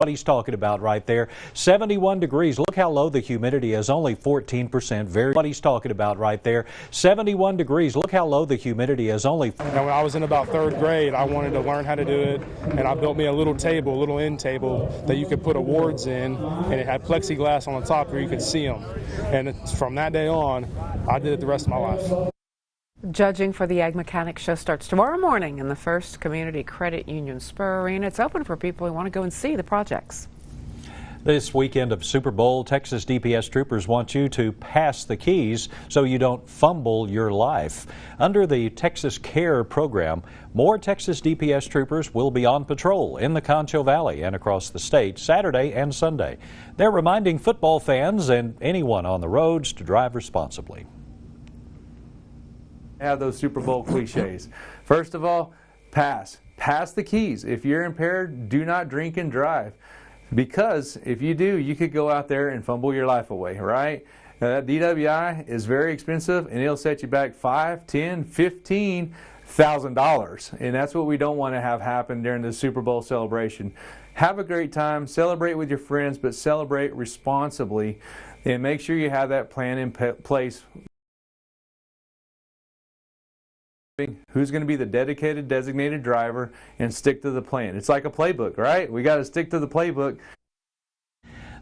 What he's talking about right there. 71 degrees. Look how low the humidity is, only 14%. What he's talking about right there. 71 degrees. Look how low the humidity is, only. And when I was in about third grade, I wanted to learn how to do it, and I built me a little table, a little end table that you could put awards in, and it had plexiglass on the top where you could see them. And from that day on, I did it the rest of my life. Judging for the Ag Mechanics Show starts tomorrow morning in the First Community Credit Union Spur Arena. It's open for people who want to go and see the projects. This weekend of Super Bowl, Texas DPS troopers want you to pass the keys so you don't fumble your life. Under the Texas CARE program, more Texas DPS troopers will be on patrol in the Concho Valley and across the state Saturday and Sunday. They're reminding football fans and anyone on the roads to drive responsibly. Have those Super Bowl cliches. First of all, pass the keys. If you're impaired, do not drink and drive, because if you do, you could go out there and fumble your life away, right? Now, that DWI is very expensive, and it'll set you back $5,000, $10,000, $15,000, and that's what we don't want to have happen during the Super Bowl celebration. Have a great time, celebrate with your friends, but celebrate responsibly, and make sure you have that plan in place. Who's going to be the dedicated, designated driver, and stick to the plan. It's like a playbook, right? We got to stick to the playbook.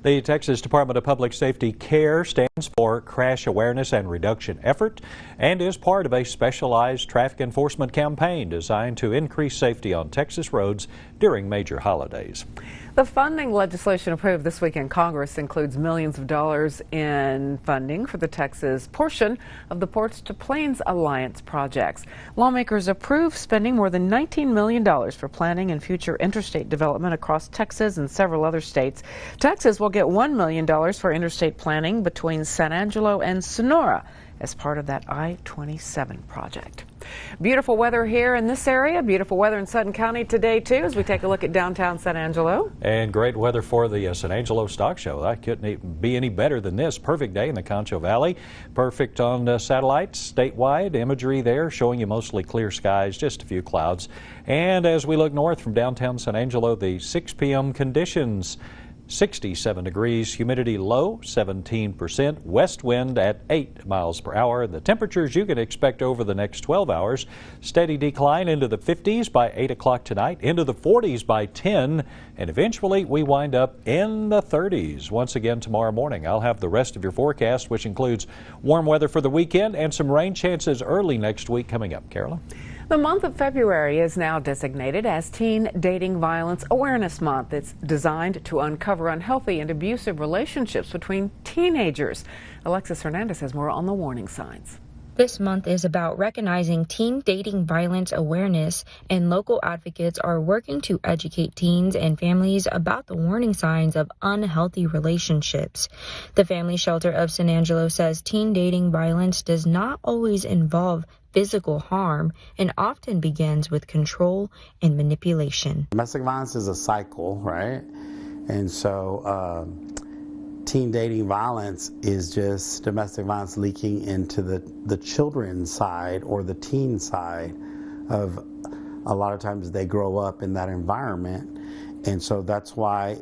The Texas Department of Public Safety CARE stands for Crash Awareness and Reduction Effort and is part of a specialized traffic enforcement campaign designed to increase safety on Texas roads during major holidays. The funding legislation approved this week in Congress includes millions of dollars in funding for the Texas portion of the Ports to Plains Alliance projects. Lawmakers approved spending more than $19 million for planning and future interstate development across Texas and several other states. Texas will get $1 million for interstate planning between San Angelo and Sonora as part of that I-27 project. Beautiful weather here in this area. Beautiful weather in Sutton County today, too, as we take a look at downtown San Angelo. And great weather for the San Angelo Stock Show. That couldn't be any better than this. Perfect day in the Concho Valley. Perfect on satellites, statewide imagery there, showing you mostly clear skies, just a few clouds. And as we look north from downtown San Angelo, the 6 p.m. conditions. 67 degrees, humidity low, 17%, west wind at 8 miles per hour. The temperatures you can expect over the next 12 hours, steady decline into the 50s by 8 o'clock tonight, into the 40s by 10, and eventually we wind up in the 30s once again tomorrow morning. I'll have the rest of your forecast, which includes warm weather for the weekend and some rain chances early next week coming up. Carolyn? The month of February is now designated as Teen Dating Violence Awareness Month. It's designed to uncover unhealthy and abusive relationships between teenagers. Alexis Hernandez has more on the warning signs. This month is about recognizing teen dating violence awareness, and local advocates are working to educate teens and families about the warning signs of unhealthy relationships. The Family Shelter of San Angelo says teen dating violence does not always involve physical harm and often begins with control and manipulation. Domestic violence is a cycle, right? And so teen dating violence is just domestic violence leaking into the children's side or the teen side of, a lot of times they grow up in that environment. And so that's why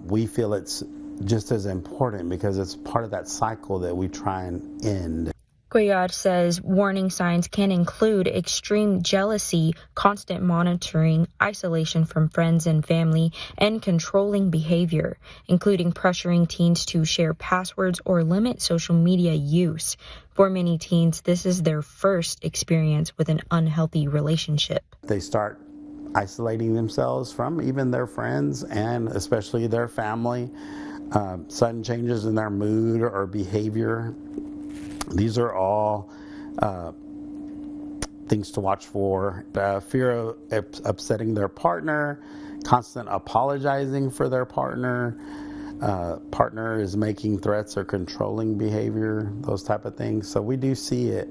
we feel it's just as important, because it's part of that cycle that we try and end. Guayad says warning signs can include extreme jealousy, constant monitoring, isolation from friends and family, and controlling behavior, including pressuring teens to share passwords or limit social media use. For many teens, this is their first experience with an unhealthy relationship. They start isolating themselves from even their friends and especially their family. Sudden changes in their mood or behavior. These are all things to watch for. Fear of upsetting their partner, constant apologizing for their partner, partner is making threats or controlling behavior, those type of things. So we do see it,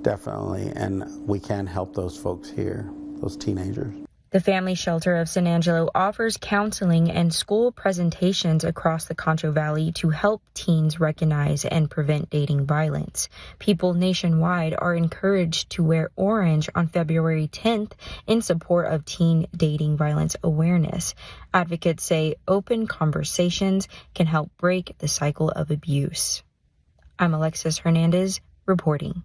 definitely, and we can help those folks here, those teenagers. The Family Shelter of San Angelo offers counseling and school presentations across the Concho Valley to help teens recognize and prevent dating violence. People nationwide are encouraged to wear orange on February 10th in support of teen dating violence awareness. Advocates say open conversations can help break the cycle of abuse. I'm Alexis Hernandez reporting.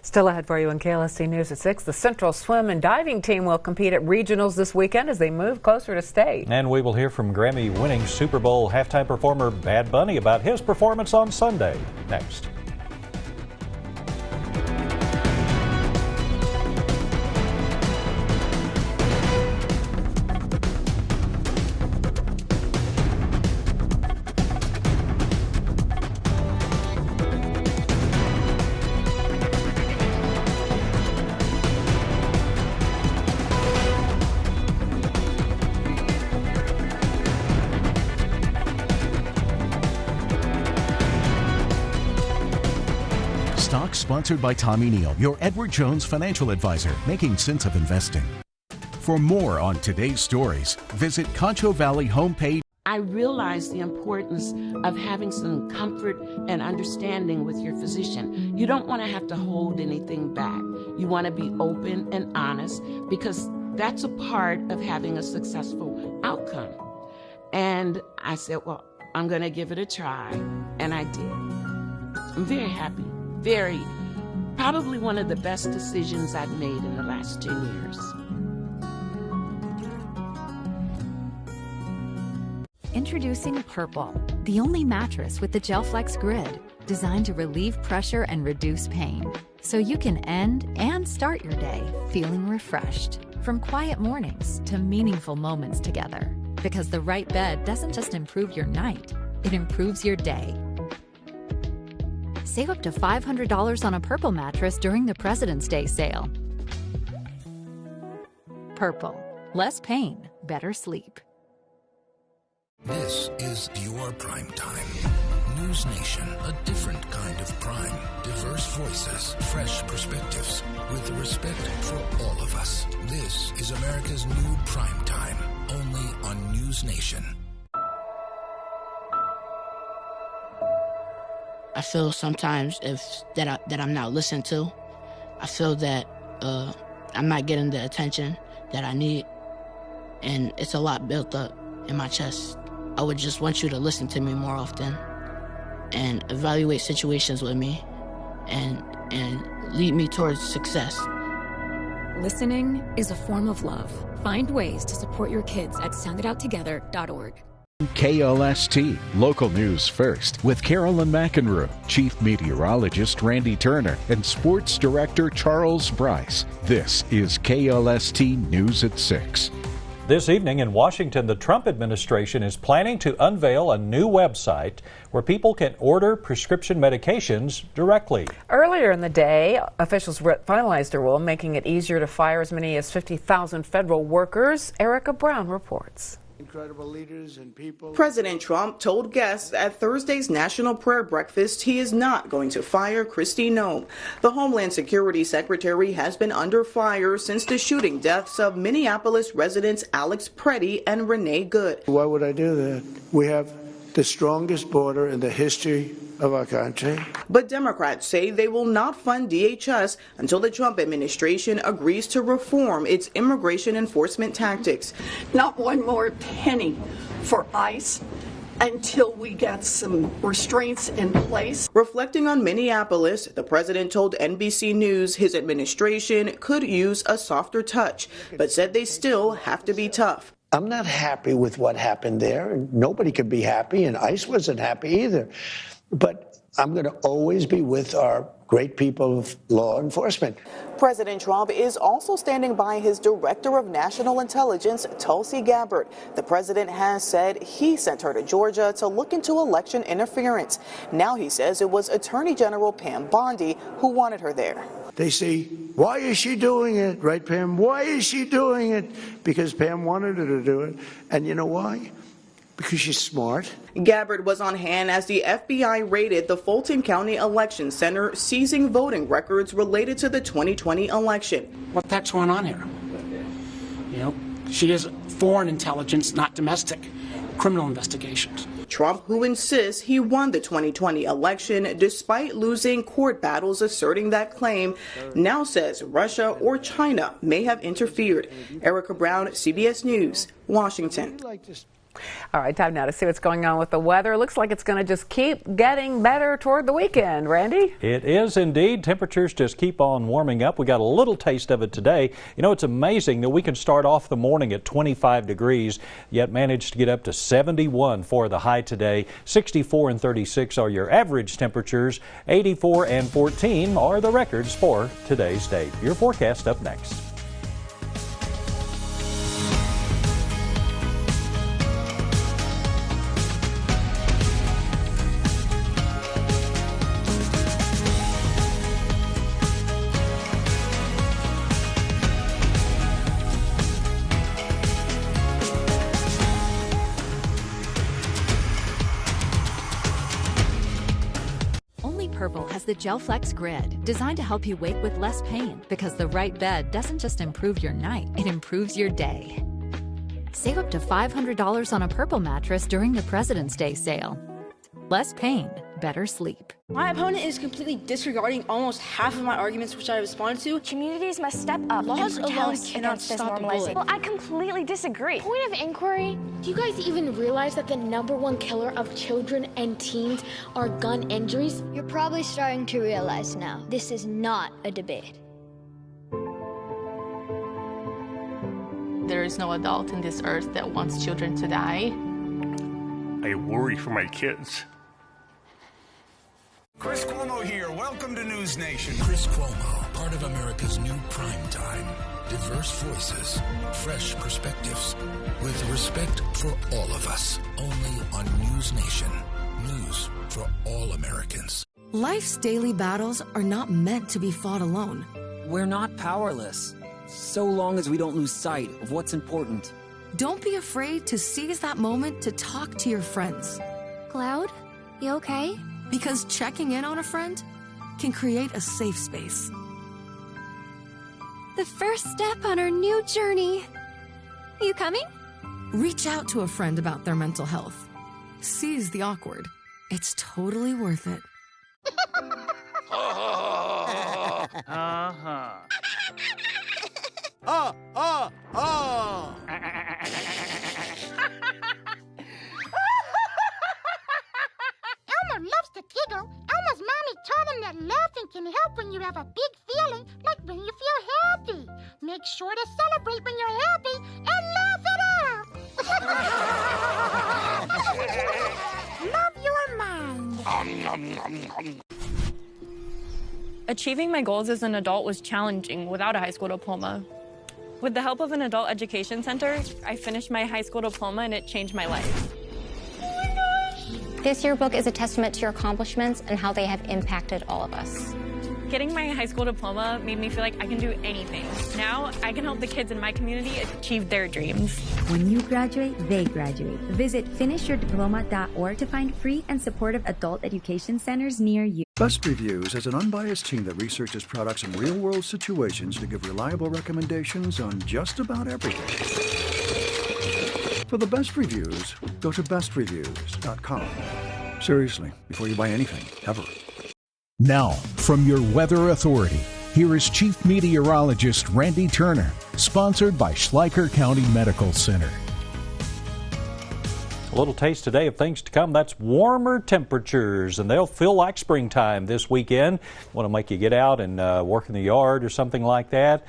Still ahead for you on KLST News at 6. The Central Swim and Diving team will compete at regionals this weekend as they move closer to state. And we will hear from Grammy-winning Super Bowl halftime performer Bad Bunny about his performance on Sunday. Next. Stock sponsored by Tommy Neal, your Edward Jones financial advisor, making sense of investing. For more on today's stories, visit Concho Valley homepage. I realize the importance of having some comfort and understanding with your physician. You don't want to have to hold anything back. You want to be open and honest because that's a part of having a successful outcome. And I said, well, I'm going to give it a try. And I did. I'm very happy. Very, probably one of the best decisions I've made in the last 10 years. Introducing Purple, the only mattress with the GelFlex grid, designed to relieve pressure and reduce pain, so you can end and start your day feeling refreshed. From quiet mornings to meaningful moments together, because the right bed doesn't just improve your night, it improves your day. Save up to $500 on a Purple mattress during the President's Day sale. Purple. Less pain, better sleep. This is your prime time. News Nation, a different kind of prime. Diverse voices, fresh perspectives, with respect for all of us. This is America's new prime time, only on News Nation. I feel sometimes that I'm not listened to. I feel that I'm not getting the attention that I need, and it's a lot built up in my chest. I would just want you to listen to me more often and evaluate situations with me and lead me towards success. Listening is a form of love. Find ways to support your kids at soundidouttogether.org. KLST, local news first, with Carolyn McEnroe, Chief Meteorologist Randy Turner, and Sports Director Charles Bryce. This is KLST News at 6. This evening in Washington, the Trump administration is planning to unveil a new website where people can order prescription medications directly. Earlier in the day, officials finalized a rule making it easier to fire as many as 50,000 federal workers. Erica Brown reports. Incredible leaders and people. President Trump told guests at Thursday's National Prayer Breakfast he is not going to fire Kristi Noem. The Homeland Security Secretary has been under fire since the shooting deaths of Minneapolis residents Alex Preddy and Renee Good. Why would I do that? We have the strongest border in the history of our country. But Democrats say they will not fund DHS until the Trump administration agrees to reform its immigration enforcement tactics. Not one more penny for ICE until we get some restraints in place. Reflecting on Minneapolis, the president told NBC News his administration could use a softer touch, but said they still have to be tough. I'm not happy with what happened there, and nobody could be happy, and ICE wasn't happy either. But I'm going to always be with our great people of law enforcement. President Trump is also standing by his Director of National Intelligence, Tulsi Gabbard. The president has said he sent her to Georgia to look into election interference. Now he says it was Attorney General Pam Bondi who wanted her there. They say, why is she doing it? Right, Pam? Why is she doing it? Because Pam wanted her to do it. And you know why? Because she's smart. Gabbard was on hand as the FBI raided the Fulton County Election Center, seizing voting records related to the 2020 election. What the heck's going on here? You know, She is foreign intelligence, not domestic criminal investigations. Trump, who insists he won the 2020 election despite losing court battles asserting that claim, now says Russia or China may have interfered. Erica Brown, CBS News, Washington. All right, time now to see what's going on with the weather. Looks like it's going to just keep getting better toward the weekend. Randy? It is indeed. Temperatures just keep on warming up. We got a little taste of it today. You know, it's amazing that we can start off the morning at 25 degrees, yet manage to get up to 71 for the high today. 64 and 36 are your average temperatures. 84 and 14 are the records for today's date. Your forecast up next. Purple has the Gel Flex Grid, designed to help you wake with less pain, because the right bed doesn't just improve your night, it improves your day. Save up to $500 on a Purple mattress during the President's Day sale. Less pain, better sleep. My opponent is completely disregarding almost half of my arguments which I respond to. Communities must step up. Laws and alone protest cannot against this stop the normalizing. bullying. Well, I completely disagree. Point of inquiry, do you guys even realize that the #1 killer of children and teens are gun injuries? You're probably starting to realize now, this is not a debate. There is no adult in this earth that wants children to die. I worry for my kids. Chris Cuomo here. Welcome to News Nation. Chris Cuomo, part of America's new prime time. Diverse voices, fresh perspectives, with respect for all of us. Only on News Nation. News for all Americans. Life's daily battles are not meant to be fought alone. We're not powerless, so long as we don't lose sight of what's important. Don't be afraid to seize that moment to talk to your friends. Cloud, you okay? Because checking in on a friend can create a safe space. The first step on our new journey. You coming? Reach out to a friend about their mental health. Seize the awkward. It's totally worth it. Elmer loves to giggle. Elmer's mommy taught him that laughing can help when you have a big feeling, like when you feel happy. Make sure to celebrate when you're happy and laugh it out. Love your mind. Achieving my goals as an adult was challenging without a high school diploma. With the help of an adult education center, I finished my high school diploma and it changed my life. This yearbook is a testament to your accomplishments and how they have impacted all of us. Getting my high school diploma made me feel like I can do anything. Now I can help the kids in my community achieve their dreams. When you graduate, they graduate. Visit finishyourdiploma.org to find free and supportive adult education centers near you. Best Reviews is an unbiased team that researches products in real-world situations to give reliable recommendations on just about everything. For the best reviews, go to bestreviews.com. Seriously, before you buy anything, ever. Now, from your weather authority, here is Chief Meteorologist Randy Turner, sponsored by Schleicher County Medical Center. A little taste today of things to come. That's warmer temperatures, and they'll feel like springtime this weekend. Want to make you get out and work in the yard or something like that.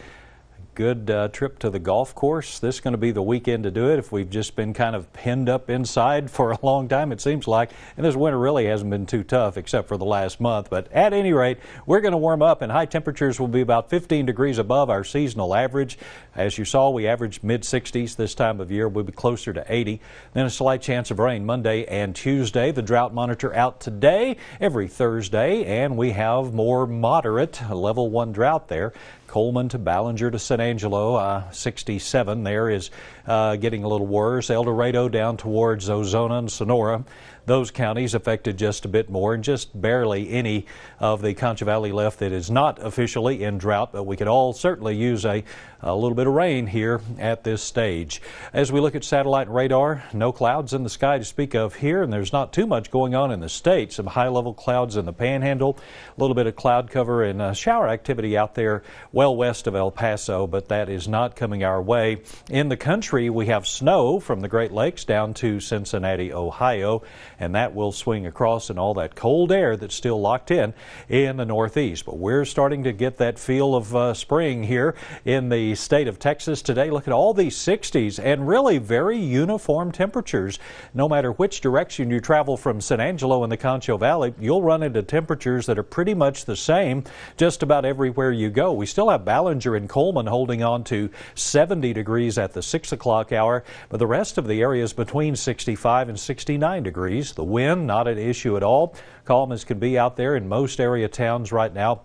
Good trip to the golf course. This is going to be the weekend to do it if we've just been kind of pinned up inside for a long time, it seems like. And this winter really hasn't been too tough except for the last month. But at any rate, we're going to warm up, and high temperatures will be about 15 degrees above our seasonal average. As you saw, we averaged mid-60s this time of year. We'll be closer to 80. Then a slight chance of rain Monday and Tuesday. The drought monitor out today, every Thursday, and we have more moderate level 1 drought there. Coleman to Ballinger to San Angelo. 67 there is getting a little worse. El Dorado down towards Ozona and Sonora. Those counties affected just a bit more, and just barely any of the Concho Valley left that is not officially in drought, but we could all certainly use a little bit of rain here at this stage. As we look at satellite radar, no clouds in the sky to speak of here, and there's not too much going on in the state. Some high-level clouds in the Panhandle, a little bit of cloud cover and shower activity out there well west of El Paso, but that is not coming our way. In the country, we have snow from the Great Lakes down to Cincinnati, Ohio, and that will swing across in all that cold air that's still locked in the northeast. But we're starting to get that feel of spring here in the state of Texas today. Look at all these 60s and really very uniform temperatures. No matter which direction you travel from San Angelo in the Concho Valley, you'll run into temperatures that are pretty much the same just about everywhere you go. We still have Ballinger and Coleman holding on to 70 degrees at the 6 o'clock hour, but the rest of the area is between 65 and 69 degrees. The wind, not an issue at all. Calm as can be out there in most area towns right now.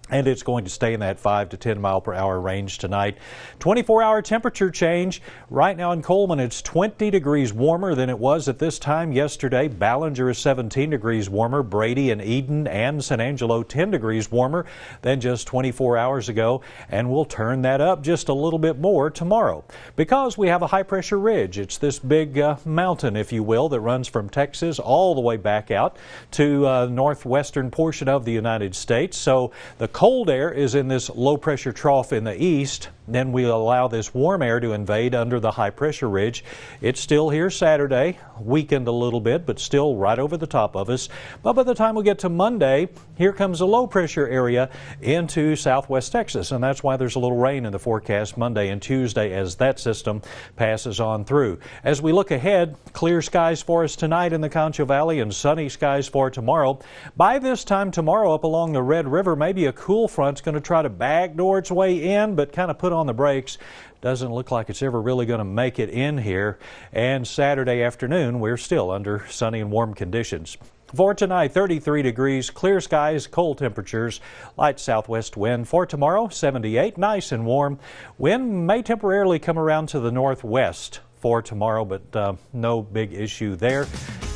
And it's going to stay in that 5 to 10 mile per hour range tonight. 24-hour temperature change. Right now in Coleman, it's 20 degrees warmer than it was at this time yesterday. Ballinger is 17 degrees warmer. Brady and Eden and San Angelo 10 degrees warmer than just 24 hours ago. And we'll turn that up just a little bit more tomorrow because we have a high-pressure ridge. It's this big mountain, if you will, that runs from Texas all the way back out to the northwestern portion of the United States. So the cold air is in this low-pressure trough in the east. Then we allow this warm air to invade under the high-pressure ridge. It's still here Saturday, weakened a little bit, but still right over the top of us. But by the time we get to Monday, here comes a low-pressure area into southwest Texas, and that's why there's a little rain in the forecast Monday and Tuesday as that system passes on through. As we look ahead, clear skies for us tonight in the Concho Valley and sunny skies for tomorrow. By this time tomorrow up along the Red River, maybe a cool front's going to try to backdoor its way in, but kind of put on the brakes. Doesn't look like it's ever really going to make it in here. And Saturday afternoon, we're still under sunny and warm conditions. For tonight, 33 degrees, clear skies, cold temperatures, light southwest wind. For tomorrow, 78, nice and warm. Wind may temporarily come around to the northwest for tomorrow, but no big issue there.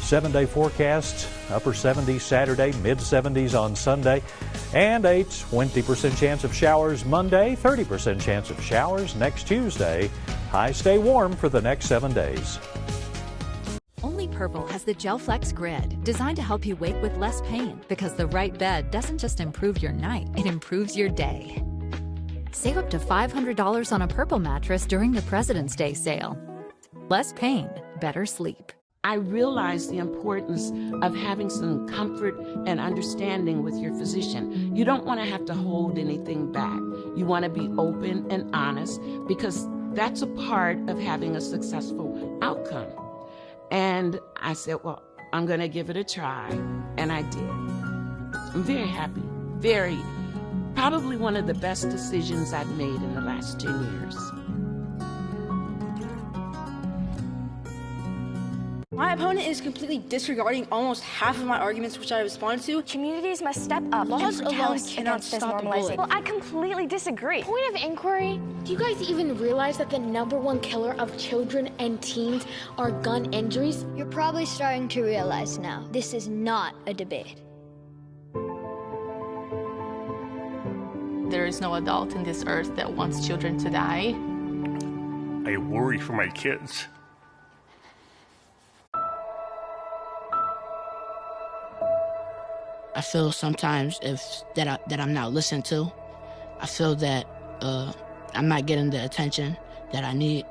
7-day forecast, upper 70s Saturday, mid 70s on Sunday, and a 20% chance of showers Monday, 30% chance of showers next Tuesday. Highs stay warm for the next 7 days. Only Purple has the GelFlex Grid, designed to help you wake with less pain, because the right bed doesn't just improve your night, it improves your day. Save up to $500 on a Purple mattress during the President's Day sale. Less pain, better sleep. I realized the importance of having some comfort and understanding with your physician. You don't want to have to hold anything back. You want to be open and honest because that's a part of having a successful outcome. And I said, well, I'm going to give it a try. And I did. I'm very happy. Probably one of the best decisions I've made in the last 10 years. My opponent is completely disregarding almost half of my arguments which I responded to. Communities must step up Laws and alone protest cannot against this stop a normalization. bullet. Well, I completely disagree. Point of inquiry, do you guys even realize that the #1 killer of children and teens are gun injuries? You're probably starting to realize now, this is not a debate. There is no adult in this earth that wants children to die. I worry for my kids. I feel sometimes that I'm not listened to. I feel that I'm not getting the attention that I need,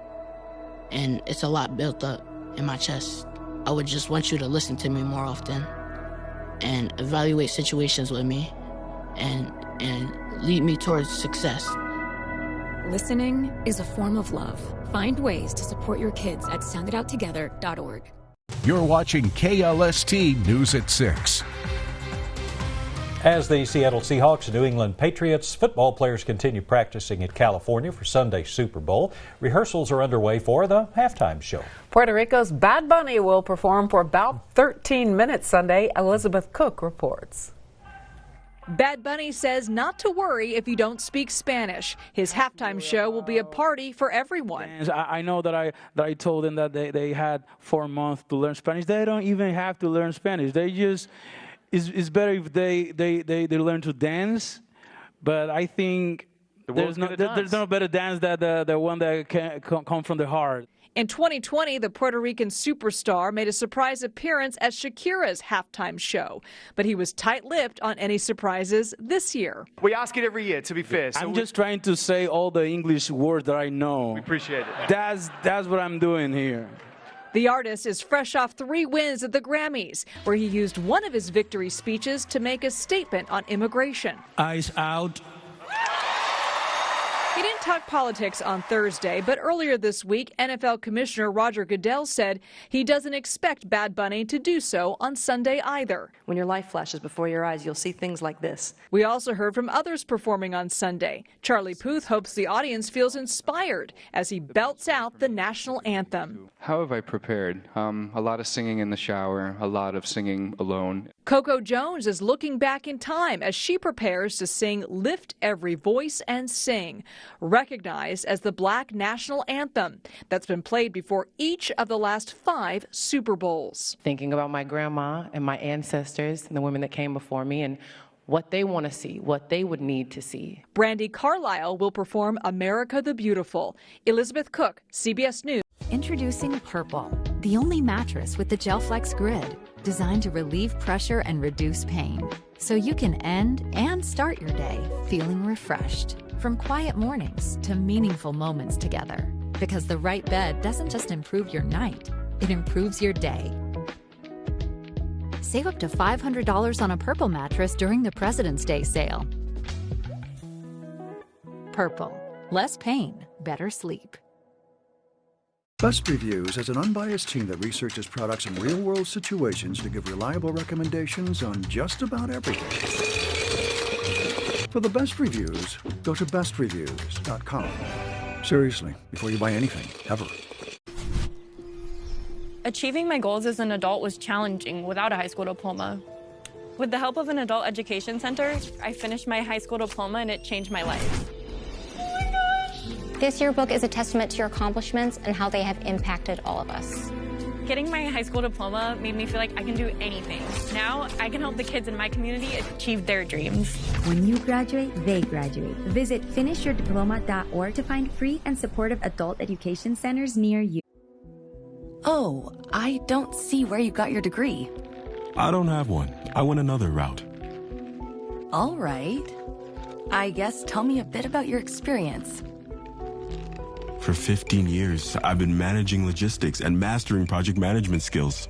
and it's a lot built up in my chest. I would just want you to listen to me more often and evaluate situations with me and lead me towards success. Listening is a form of love. Find ways to support your kids at sounditouttogether.org. You're watching KLST News at 6. As the Seattle Seahawks and New England Patriots football players continue practicing at California for Sunday's Super Bowl, rehearsals are underway for the halftime show. Puerto Rico's Bad Bunny will perform for about 13 minutes Sunday. Elizabeth Cook reports. Bad Bunny says not to worry if you don't speak Spanish. His halftime show will be a party for everyone. I know that I told them that they had 4 months to learn Spanish. They don't even have to learn Spanish. They just, it's better if they learn to dance. But I think there's no better dance than the one that can come from the heart. In 2020, the Puerto Rican superstar made a surprise appearance at Shakira's halftime show, but he was tight-lipped on any surprises this year. We ask it every year, to be fair. I'm just trying to say all the English words that I know. We appreciate it. That's what I'm doing here. The artist is fresh off 3 wins at the Grammys, where he used one of his victory speeches to make a statement on immigration. Eyes out. He didn't talk politics on Thursday, but earlier this week, NFL Commissioner Roger Goodell said he doesn't expect Bad Bunny to do so on Sunday either. When your life flashes before your eyes, you'll see things like this. We also heard from others performing on Sunday. Charlie Puth hopes the audience feels inspired as he belts out the national anthem. How have I prepared? A lot of singing in the shower, a lot of singing alone. Coco Jones is looking back in time as she prepares to sing Lift Every Voice and Sing, recognized as the Black national anthem that's been played before each of the last 5 Super Bowls. Thinking about my grandma and my ancestors and the women that came before me and what they want to see, what they would need to see. Brandi Carlile will perform America the Beautiful. Elizabeth Cook, CBS News. Introducing Purple, the only mattress with the GelFlex grid, designed to relieve pressure and reduce pain, so you can end and start your day feeling refreshed. From quiet mornings to meaningful moments together. Because the right bed doesn't just improve your night, it improves your day. Save up to $500 on a Purple mattress during the President's Day sale. Purple. Less pain, better sleep. Best Reviews has an unbiased team that researches products in real-world situations to give reliable recommendations on just about everything. For the best reviews, go to bestreviews.com. Seriously, before you buy anything, ever. Achieving my goals as an adult was challenging without a high school diploma. With the help of an adult education center, I finished my high school diploma and it changed my life. This yearbook is a testament to your accomplishments and how they have impacted all of us. Getting my high school diploma made me feel like I can do anything. Now I can help the kids in my community achieve their dreams. When you graduate, they graduate. Visit finishyourdiploma.org to find free and supportive adult education centers near you. Oh, I don't see where you got your degree. I don't have one. I went another route. All right. I guess tell me a bit about your experience. For 15 years, I've been managing logistics and mastering project management skills.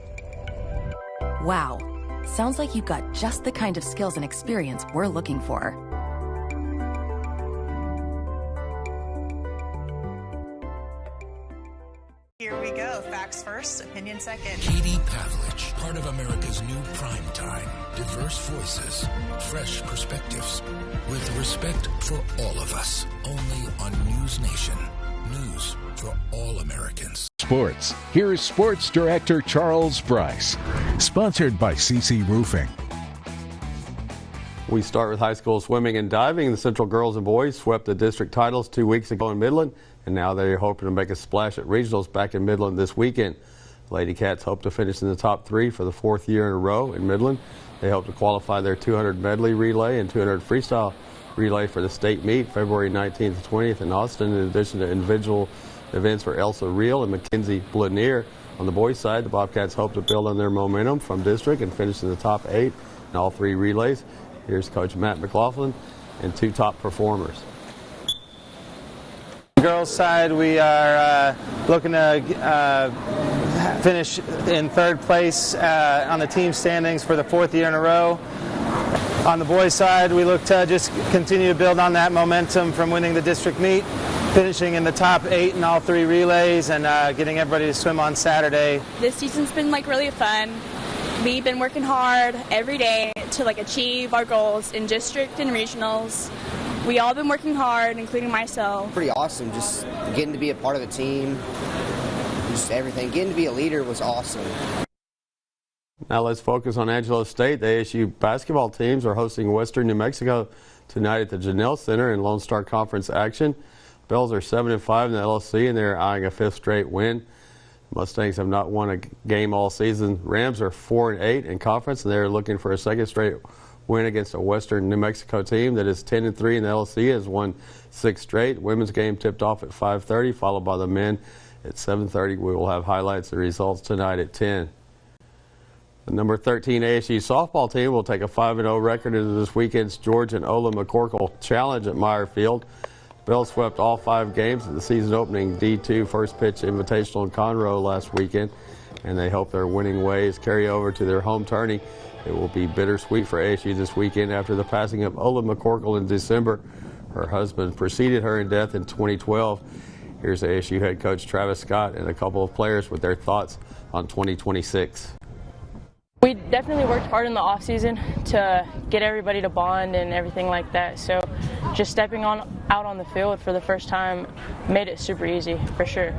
Wow. Sounds like you've got just the kind of skills and experience we're looking for. Here we go. Facts first, opinion second. Katie Pavlich, part of America's new prime time. Diverse voices, fresh perspectives, with respect for all of us. Only on News Nation. News for all Americans. Sports. Here is Sports Director Charles Bryce. Sponsored by CC Roofing. We start with high school swimming and diving. The Central girls and boys swept the district titles 2 weeks ago in Midland, and now they're hoping to make a splash at regionals back in Midland this weekend. Lady Cats hope to finish in the top 3 for the 4th year in a row in Midland. They hope to qualify their 200 medley relay and 200 freestyle relay for the state meet February 19th and 20th in Austin, in addition to individual events for Elsa Reel and Mackenzie Blanier. On the boys' side, the Bobcats hope to build on their momentum from district and finish in the top 8 in all 3 relays. Here's Coach Matt McLaughlin and 2 top performers. Girls' side, we are looking to finish in 3rd place on the team standings for the 4th year in a row. On the boys' side, we look to just continue to build on that momentum from winning the district meet, finishing in the top 8 in all 3 relays, and getting everybody to swim on Saturday. This season's been really fun. We've been working hard every day to achieve our goals in district and regionals. We all been working hard, including myself. Pretty awesome, just getting to be a part of the team, just everything. Getting to be a leader was awesome. Now let's focus on Angelo State. The ASU basketball teams are hosting Western New Mexico tonight at the Janelle Center in Lone Star Conference action. Bells are 7-5 in the LSC, and they're eyeing a 5th straight win. Mustangs have not won a game all season. Rams are 4-8 in conference, and they're looking for a 2nd straight win against a Western New Mexico team that is 10-3 in the LSC, has won 6 straight. Women's game tipped off at 5:30, followed by the men at 7:30. We will have highlights and results tonight at 10. The number 13 ASU softball team will take a 5-0 record into this weekend's George and Ola McCorkle Challenge at Meyer Field. Bells swept all 5 games at the season opening D2 First Pitch Invitational in Conroe last weekend, and they hope their winning ways carry over to their home tourney. It will be bittersweet for ASU this weekend after the passing of Ola McCorkle in December. Her husband preceded her in death in 2012. Here's ASU head coach Travis Scott and a couple of players with their thoughts on 2026. We definitely worked hard in the off season to get everybody to bond and everything like that. So just stepping out on the field for the first time made it super easy, for sure.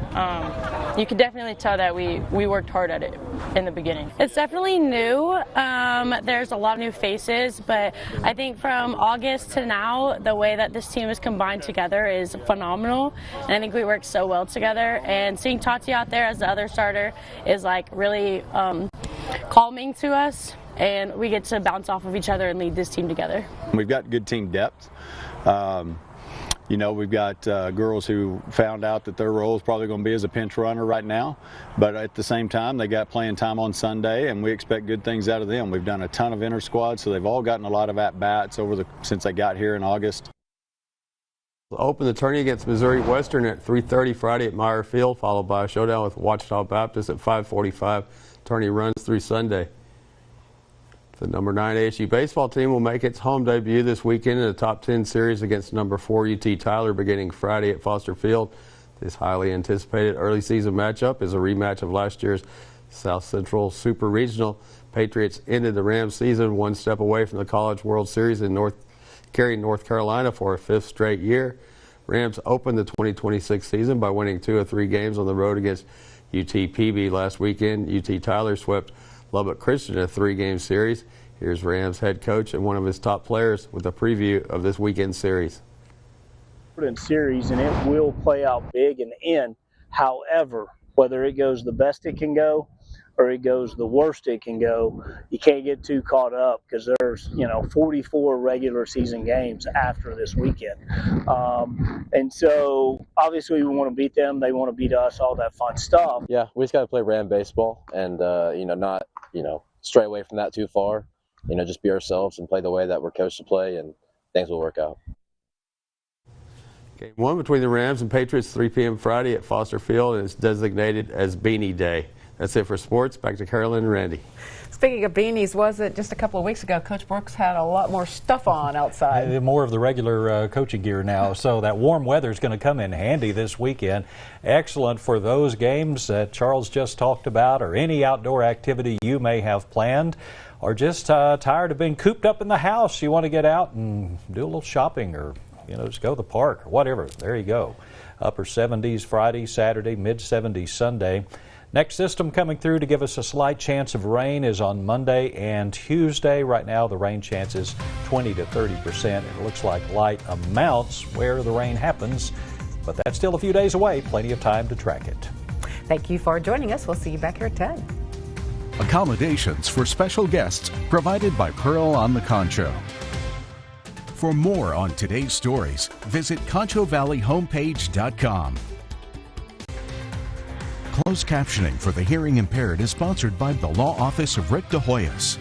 You could definitely tell that we worked hard at it in the beginning. It's definitely new. There's a lot of new faces, but I think from August to now, the way that this team is combined together is phenomenal. And I think we work so well together. And seeing Tati out there as the other starter is like really calming to us, and we get to bounce off of each other and lead this team together. We've got good team depth. You know, we've got girls who found out that their role is probably going to be as a pinch runner right now, but at the same time, they got playing time on Sunday, and we expect good things out of them. We've done a ton of inter-squad, so they've all gotten a lot of at-bats since they got here in August. We'll open the tourney against Missouri Western at 3:30 Friday at Meyer Field, followed by a showdown with Ouachita Baptist at 5:45. Tourney runs through Sunday. The number 9 ASU baseball team will make its home debut this weekend in the top 10 series against number 4 UT Tyler beginning Friday at Foster Field. This highly anticipated early season matchup is a rematch of last year's South Central Super Regional. Patriots ended the Rams season one step away from the College World Series in carrying North Carolina for a 5th straight year. Rams opened the 2026 season by winning 2 of 3 games on the road against UT-PB last weekend. UT Tyler swept Lubbock Christian in a 3-game series. Here's Rams head coach and one of his top players with a preview of this weekend series. Series, and it will play out big in the end. However, whether it goes the best it can go or it goes the worst it can go, you can't get too caught up because there's 44 regular season games after this weekend, and so obviously we want to beat them, they want to beat us, all that fun stuff. Yeah, we just got to play Ram baseball and not stray away from that too far. Just be ourselves and play the way that we're coached to play, and things will work out. Game 1 between the Rams and Patriots 3 p.m. Friday at Foster Field, and it's designated as Beanie Day. That's it for sports. Back to Carolyn and Randy. Speaking of beanies, was it just a couple of weeks ago, Coach Brooks had a lot more stuff on outside? More of the regular coaching gear now, so that warm weather is going to come in handy this weekend. Excellent for those games that Charles just talked about, or any outdoor activity you may have planned, or just tired of being cooped up in the house. You want to get out and do a little shopping, or just go to the park, or whatever. There you go. Upper 70s Friday, Saturday, mid-70s Sunday. Next system coming through to give us a slight chance of rain is on Monday and Tuesday. Right now the rain chance is 20 to 30%. It looks like light amounts where the rain happens, but that's still a few days away. Plenty of time to track it. Thank you for joining us. We'll see you back here at 10. Accommodations for special guests provided by Pearl on the Concho. For more on today's stories, visit ConchoValleyHomepage.com. Closed captioning for the hearing impaired is sponsored by the Law Office of Rick De Hoyos.